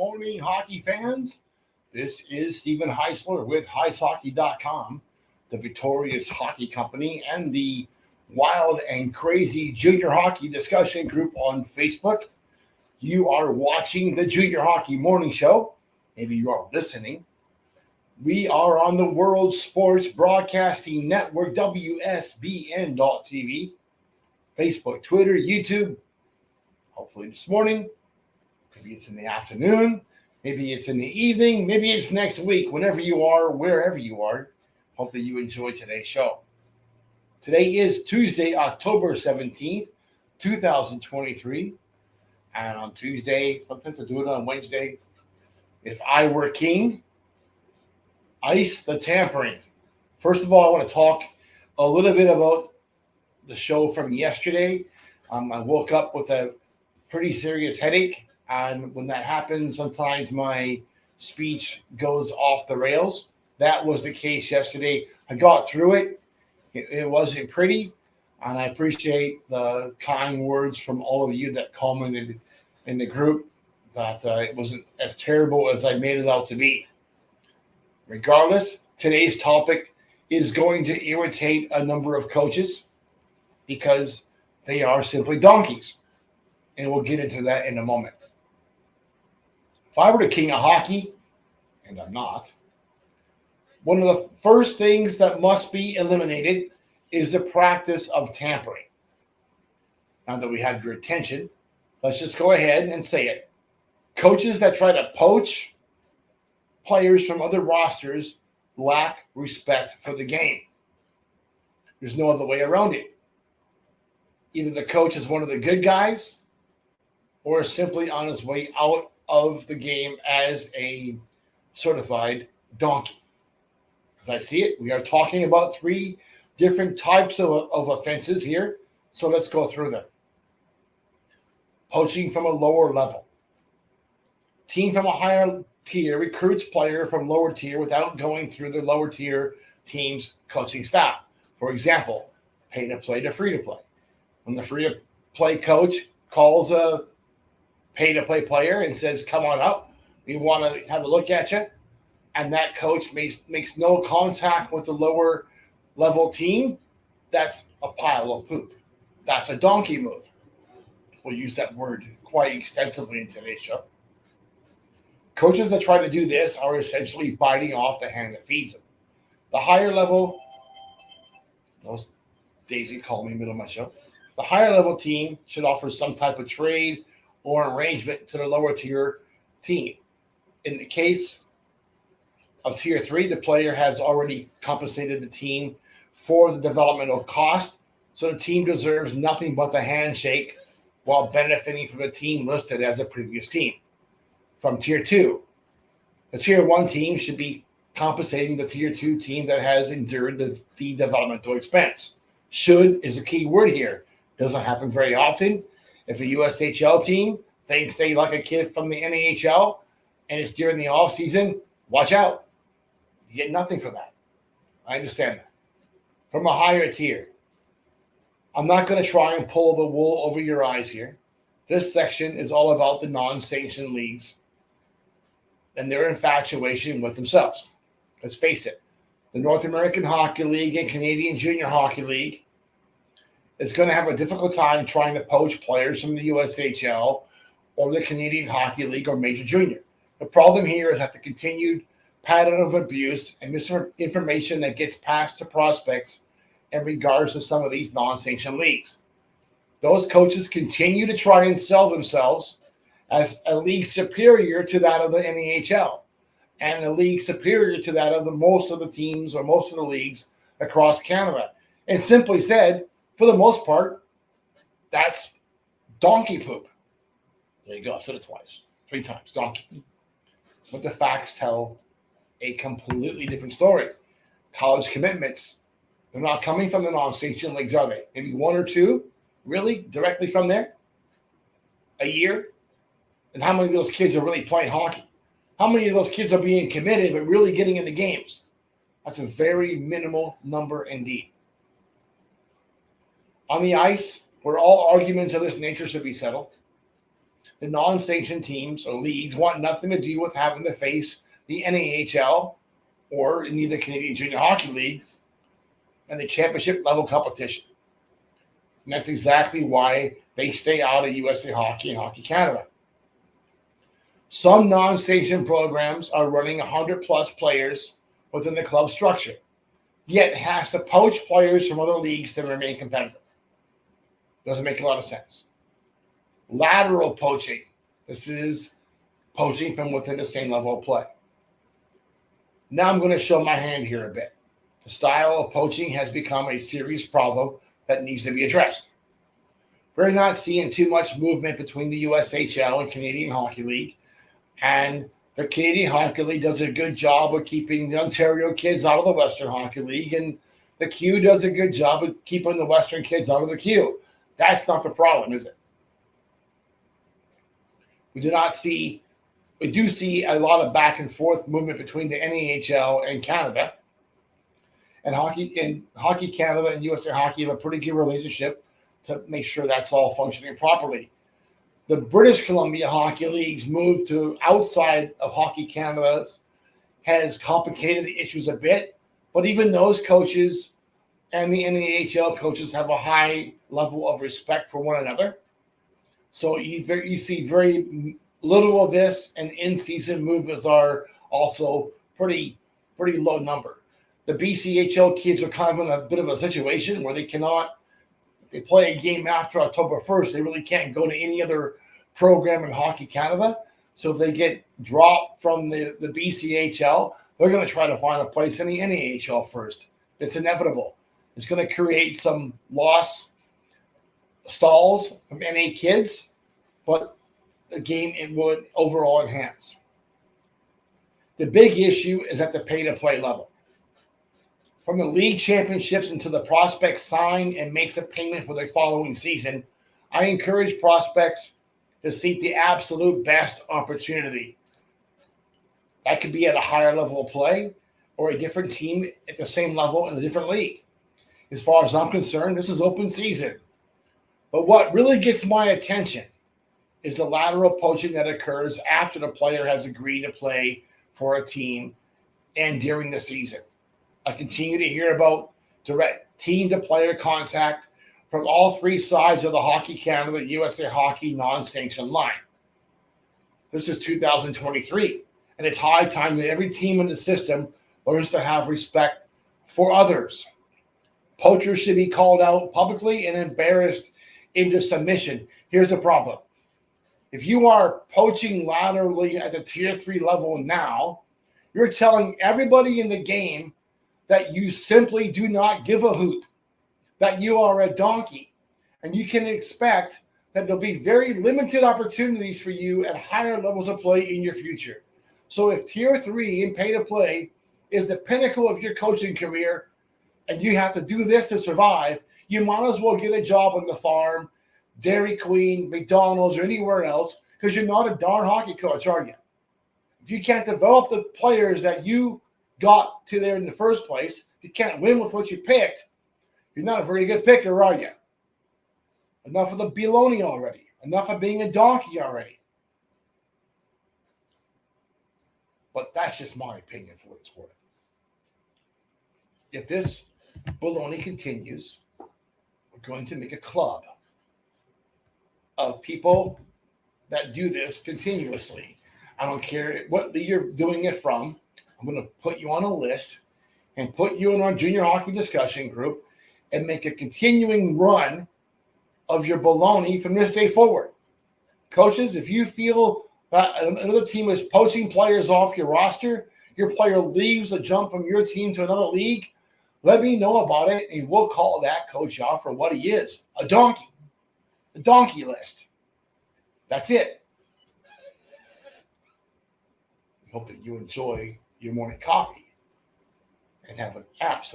morning, hockey fans. This is Stephen Heisler with HeisHockey.com, the Victorious Hockey Company, and the Wild and Crazy Junior Hockey Discussion Group on Facebook. You are watching the Junior Hockey Morning Show. Maybe you are listening. We are on the World Sports Broadcasting Network, WSBN.TV, Facebook, Twitter, YouTube. Hopefully this morning. Maybe it's in the afternoon. Maybe it's in the evening. Maybe it's next week. Whenever you are, wherever you are. Hope that you enjoy today's show. Today is Tuesday, October 17th, 2023. And on Tuesday, sometimes I do it on Wednesday. If I were king, ice the tampering. First of all, I want to talk a little bit about the show from yesterday. I woke up with a pretty serious headache. And when that happens, sometimes my speech goes off the rails. That was the case yesterday. I got through it. It wasn't pretty. And I appreciate the kind words from all of you that commented in the group that it wasn't as terrible as I made it out to be. Regardless, today's topic is going to irritate a number of coaches because they are simply donkeys. And we'll get into that in a moment. If I were the king of hockey, and I'm not, one of the first things that must be eliminated is the practice of tampering. Now that we have your attention, let's just go ahead and say it. Coaches that try to poach players from other rosters lack respect for the game. There's no other way around it. Either the coach is one of the good guys or is simply on his way out of the game as a certified donkey. As I see it, we are talking about three different types of offenses here. So let's go through them. Poaching from a lower level. Team from a higher tier recruits player from lower tier without going through the lower tier team's coaching staff. For example, pay to play to free to play. When the free to play coach calls a pay-to-play player and says, come on up, we want to have a look at you, and that coach makes no contact with the lower level team, that's a pile of poop. That's a donkey move. We'll use that word quite extensively in today's show. Coaches that try to do this are essentially biting off the hand that feeds them. The higher level, Daisy called me in the middle of my show, the higher level team should offer some type of trade or arrangement to the lower tier team. In the case of tier 3, the player has already compensated the team for the developmental cost, so the team deserves nothing but the handshake while benefiting from the team listed as a previous team. From tier 2, the tier 1 team should be compensating the tier 2 team that has endured the developmental expense. Should is a key word here. Doesn't happen very often. If a USHL team thinks they like a kid from the NAHL and it's during the offseason, watch out. You get nothing for that. I understand that. From a higher tier, I'm not going to try and pull the wool over your eyes here. This section is all about the non-sanctioned leagues and their infatuation with themselves. Let's face it. The North American Hockey League and Canadian Junior Hockey League is going to have a difficult time trying to poach players from the USHL or the Canadian Hockey League or Major Junior. The problem here is that the continued pattern of abuse and misinformation that gets passed to prospects in regards to some of these non-sanctioned leagues. Those coaches continue to try and sell themselves as a league superior to that of the NAHL and a league superior to that of most of the teams or most of the leagues across Canada. And simply said, for the most part, that's donkey poop. There you go. I said it twice. 3 times. Donkey. But the facts tell a completely different story. College commitments, they're not coming from the non-sanctioned leagues, are they? Maybe 1 or 2, really, directly from there? A year? And how many of those kids are really playing hockey? How many of those kids are being committed but really getting into games? That's a very minimal number indeed. On the ice, where all arguments of this nature should be settled, the non-sanctioned teams or leagues want nothing to do with having to face the NAHL or in the Canadian Junior Hockey Leagues and the championship level competition. And that's exactly why they stay out of USA Hockey and Hockey Canada. Some non-sanctioned programs are running 100-plus players within the club structure, yet has to poach players from other leagues to remain competitive. Doesn't make a lot of sense. Lateral poaching. This is poaching from within the same level of play. Now I'm going to show my hand here a bit. The style of poaching has become a serious problem that needs to be addressed. We're not seeing too much movement between the USHL and Canadian Hockey League, and the Canadian Hockey League does a good job of keeping the Ontario kids out of the Western Hockey League, and the Q does a good job of keeping the Western kids out of the Q. That's not the problem, is it? We do see a lot of back and forth movement between the NAHL and Canada. And Hockey Canada and USA Hockey have a pretty good relationship to make sure that's all functioning properly. The British Columbia Hockey League's move to outside of Hockey Canada has complicated the issues a bit, but even those coaches and the NAHL coaches have a high level of respect for one another. So you see very little of this, and in-season movements are also pretty low number. The BCHL kids are kind of in a bit of a situation where they play a game after October 1st. They really can't go to any other program in Hockey Canada. So if they get dropped from the BCHL, they're going to try to find a place in the NAHL first. It's inevitable. It's going to create some stalls from NA kids, but the game it would overall enhance. The big issue is at the pay-to-play level. From the league championships until the prospect sign and makes a payment for the following season, I encourage prospects to seek the absolute best opportunity. That could be at a higher level of play or a different team at the same level in a different league. As far as I'm concerned, this is open season. But what really gets my attention is the lateral poaching that occurs after the player has agreed to play for a team and during the season. I continue to hear about direct team-to-player contact from all three sides of the Hockey Canada, USA Hockey non-sanctioned line. This is 2023, and it's high time that every team in the system learns to have respect for others. Poachers should be called out publicly and embarrassed into submission. Here's the problem. If you are poaching laterally at the Tier 3 level now, you're telling everybody in the game that you simply do not give a hoot, that you are a donkey, and you can expect that there'll be very limited opportunities for you at higher levels of play in your future. So if Tier 3 in pay-to-play is the pinnacle of your coaching career, and you have to do this to survive, you might as well get a job on the farm, Dairy Queen, McDonald's, or anywhere else, because you're not a darn hockey coach, are you? If you can't develop the players that you got to there in the first place, you can't win with what you picked, you're not a very good picker, are you? Enough of the baloney already. Enough of being a donkey already. But that's just my opinion for what it's worth. If this baloney continues, we're going to make a club of people that do this continuously. I don't care what league you're doing it from. I'm going to put you on a list and put you in our junior hockey discussion group and make a continuing run of your baloney from this day forward. Coaches, if you feel that another team is poaching players off your roster, your player leaves a jump from your team to another league, let me know about it, and we'll call that coach out for what he is, a donkey. The donkey list. That's it. Hope that you enjoy your morning coffee and have an absolute